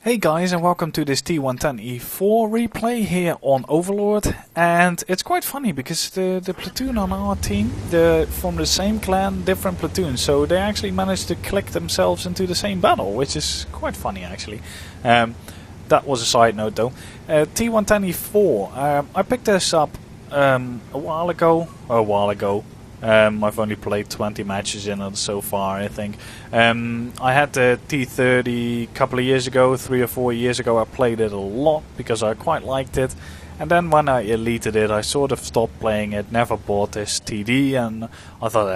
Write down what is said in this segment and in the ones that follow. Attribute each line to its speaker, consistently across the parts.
Speaker 1: Hey guys, and welcome to this T110E4 replay here on Overlord. And it's quite funny because the platoon on our team, they're from the same clan, different platoons, so they actually managed to click themselves into the same battle, which is quite funny actually. That was a side note though. T110E4, I picked this up a while ago. I've only played 20 matches in it so far, I think. I had the T30 a couple of years ago, 3 or 4 years ago. I played it a lot because I quite liked it. And then when I deleted it, I sort of stopped playing it, never bought this TD, and I thought,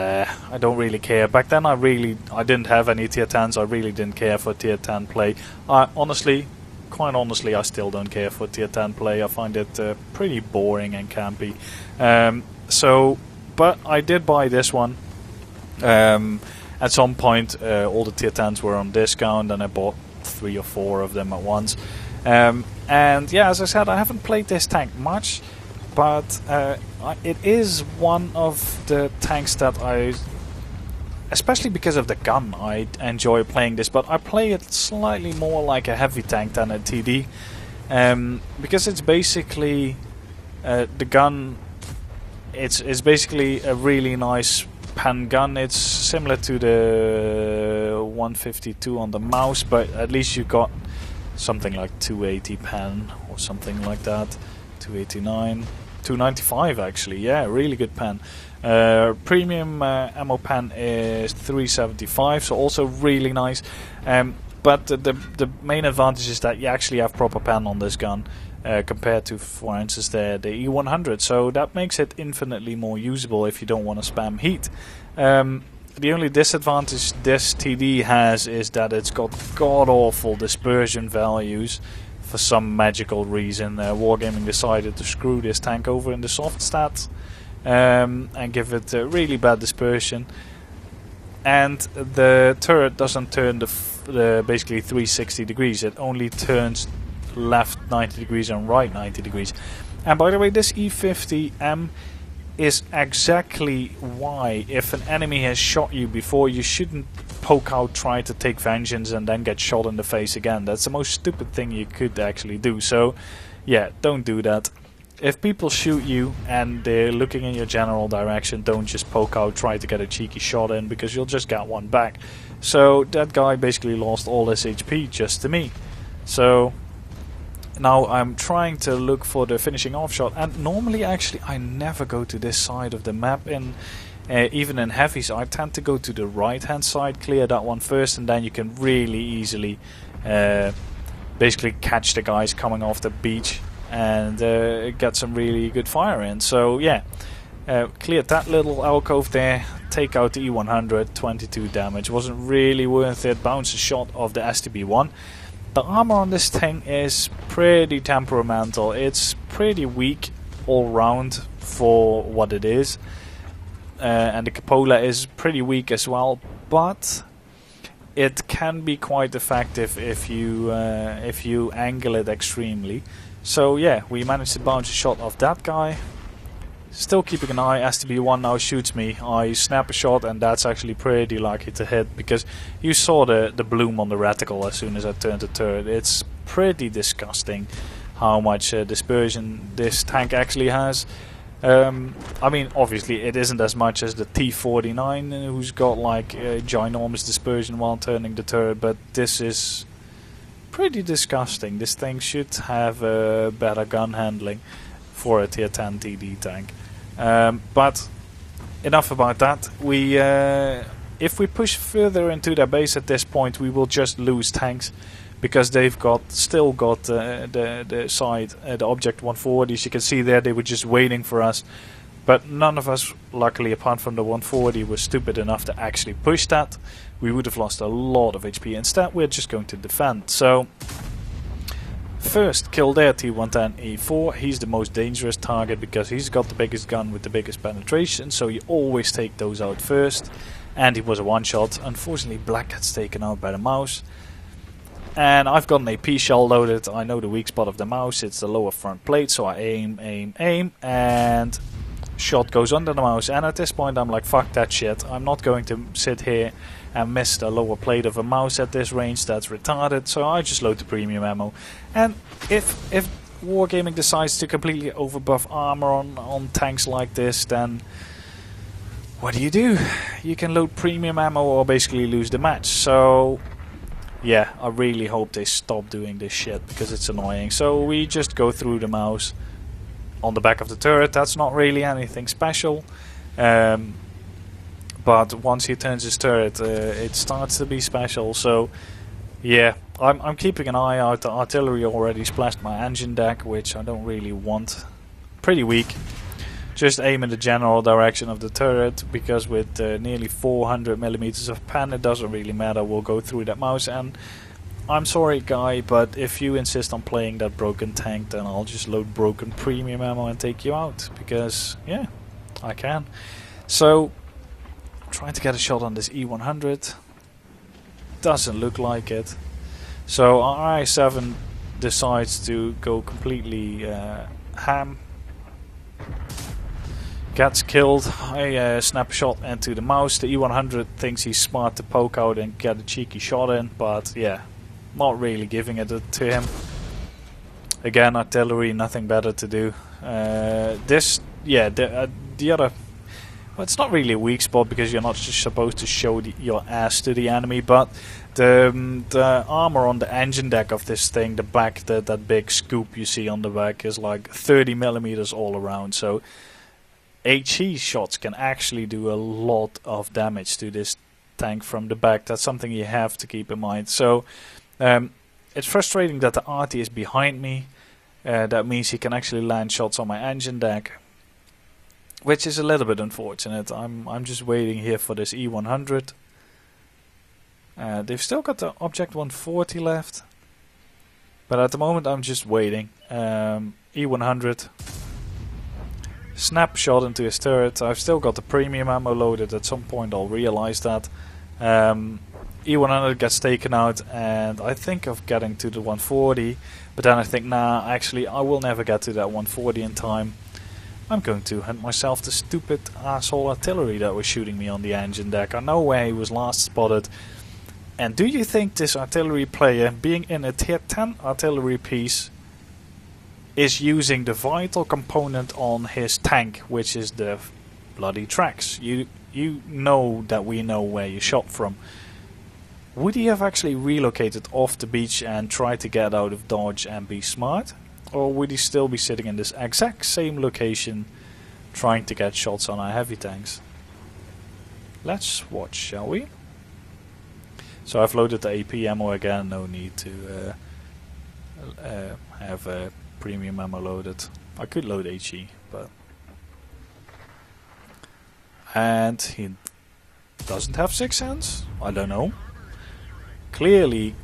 Speaker 1: I don't really care. Back then I didn't have any tier 10s, I really didn't care for tier 10 play. Quite honestly, I still don't care for tier 10 play. I find it pretty boring and campy. But I did buy this one. At some point, all the tier 10s were on discount, and I bought 3 or 4 of them at once. And yeah, as I said, I haven't played this tank much, but it is one of the tanks that especially because of the gun, I enjoy playing this. But I play it slightly more like a heavy tank than a TD, because it's basically the gun. It's basically a really nice pen gun. It's similar to the 152 on the mouse, but at least you got something like 280 pen or something like that. 289, 295 actually. Yeah, really good pen. Premium ammo pen is 375, so also really nice. But the main advantage is that you actually have proper pen on this gun. Compared to, for instance, the E100, so that makes it infinitely more usable if you don't want to spam heat. The only disadvantage this TD has is that it's got god-awful dispersion values. For some magical reason, Wargaming decided to screw this tank over in the soft stats and give it really bad dispersion. And the turret doesn't turn the basically 360 degrees, it only turns left 90 degrees and right 90 degrees. And by the way, this E50M is exactly why, if an enemy has shot you before, you shouldn't poke out, try to take vengeance and then get shot in the face again. That's the most stupid thing you could actually do. So yeah, don't do that. If people shoot you and they're looking in your general direction, don't just poke out, try to get a cheeky shot in, because you'll just get one back. So that guy basically lost all his HP just to me. So now I'm trying to look for the finishing off shot, and normally actually I never go to this side of the map. Even in heavies, I tend to go to the right hand side, clear that one first, and then you can really easily basically catch the guys coming off the beach and get some really good fire in. So yeah, cleared that little alcove there, take out the E100, 22 damage, wasn't really worth it, bounce a shot of the STB-1. The armor on this thing is pretty temperamental. It's pretty weak all round for what it is, and the cupola is pretty weak as well. But it can be quite effective if you angle it extremely. So yeah, we managed to bounce a shot off that guy. Still keeping an eye. STB-1 now shoots me. I snap a shot, and that's actually pretty lucky to hit, because you saw the bloom on the reticle as soon as I turned the turret. It's pretty disgusting how much dispersion this tank actually has. I mean, obviously it isn't as much as the T49, who's got like ginormous dispersion while turning the turret, but this is pretty disgusting. This thing should have better gun handling for a tier 10 TD tank. But enough about that. If we push further into their base at this point, we will just lose tanks, because they've still got the side, the object 140s. You can see there they were just waiting for us, but none of us, luckily apart from the 140, were stupid enough to actually push that. We would have lost a lot of HP. Instead, we're just going to defend. So first kill there, T110E4. He's the most dangerous target because he's got the biggest gun with the biggest penetration, so you always take those out first. And he was a one-shot. Unfortunately, Black gets taken out by the mouse. And I've got an AP shell loaded. I know the weak spot of the mouse, it's the lower front plate, so I aim, and shot goes under the mouse. And at this point I'm like, fuck that shit. I'm not going to sit here and missed a lower plate of a mouse at this range. That's retarded, so I just load the premium ammo. And if Wargaming decides to completely overbuff armor on tanks like this, then what do? You can load premium ammo or basically lose the match. So yeah, I really hope they stop doing this shit because it's annoying. So we just go through the mouse on the back of the turret. That's not really anything special. But once he turns his turret, it starts to be special. So yeah, I'm keeping an eye out. The artillery already splashed my engine deck, which I don't really want. Pretty weak. Just aim in the general direction of the turret, because with nearly 400 millimeters of pen, it doesn't really matter. We'll go through that mouse. And I'm sorry, guy, but if you insist on playing that broken tank, then I'll just load broken premium ammo and take you out, because yeah, I can. So trying to get a shot on this E100, doesn't look like it. So our i7 decides to go completely ham. Gets killed. I snap a shot into the mouse. The E100 thinks he's smart to poke out and get a cheeky shot in, but yeah, not really giving it to him. Again, artillery, nothing better to do. The other, well, it's not really a weak spot because you're not just supposed to show your ass to the enemy, but the armor on the engine deck of this thing, the back, that big scoop you see on the back, is like 30 millimeters all around. So HE shots can actually do a lot of damage to this tank from the back. That's something you have to keep in mind. So it's frustrating that the arty is behind me. That means he can actually land shots on my engine deck, which is a little bit unfortunate. I'm just waiting here for this E100. They've still got the Object 140 left, but at the moment I'm just waiting. E100. Snapshot into his turret. I've still got the premium ammo loaded. At some point I'll realize that. E100 gets taken out, and I think of getting to the 140, but then I think, nah, actually I will never get to that 140 in time. I'm going to hunt myself the stupid asshole artillery that was shooting me on the engine deck. I know where he was last spotted. And do you think this artillery player, being in a tier 10 artillery piece, is using the vital component on his tank, which is the bloody tracks? You know that we know where you shot from. Would he have actually relocated off the beach and tried to get out of dodge and be smart? Or would he still be sitting in this exact same location trying to get shots on our heavy tanks? Let's watch, shall we? So I've loaded the AP ammo again, no need to have premium ammo loaded. I could load HE, but... And he doesn't have 6 hands? I don't know. Clearly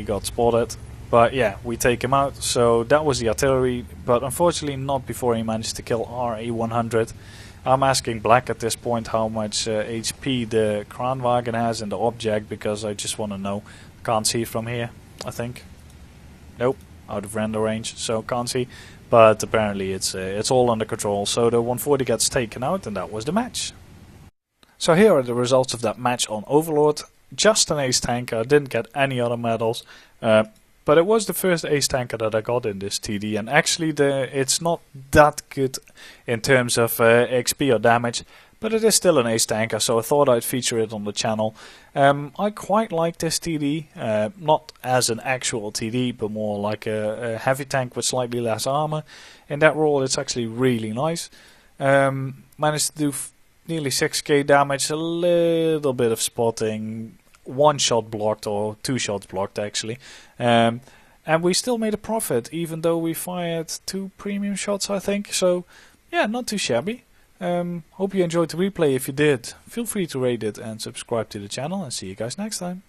Speaker 1: got spotted. But yeah, we take him out. So that was the artillery, but unfortunately not before he managed to kill our E100. I'm asking Black at this point how much HP the Kranwagen has in the object, because I just want to know. Can't see from here, I think. Nope, out of render range, so can't see. But apparently it's all under control. So the 140 gets taken out, and that was the match. So here are the results of that match on Overlord. Just an ace tanker, didn't get any other medals. But it was the first ace tanker that I got in this TD, and actually it's not that good in terms of XP or damage, but it is still an ace tanker, so I thought I'd feature it on the channel. I quite like this TD, not as an actual TD, but more like a heavy tank with slightly less armor. In that role it's actually really nice. Managed to do nearly 6k damage, a little bit of spotting, 1 shot blocked, or 2 shots blocked actually, and we still made a profit even though we fired 2 premium shots, I think. So yeah, not too shabby. Hope you enjoyed the replay. If you did, feel free to rate it and subscribe to the channel, and see you guys next time.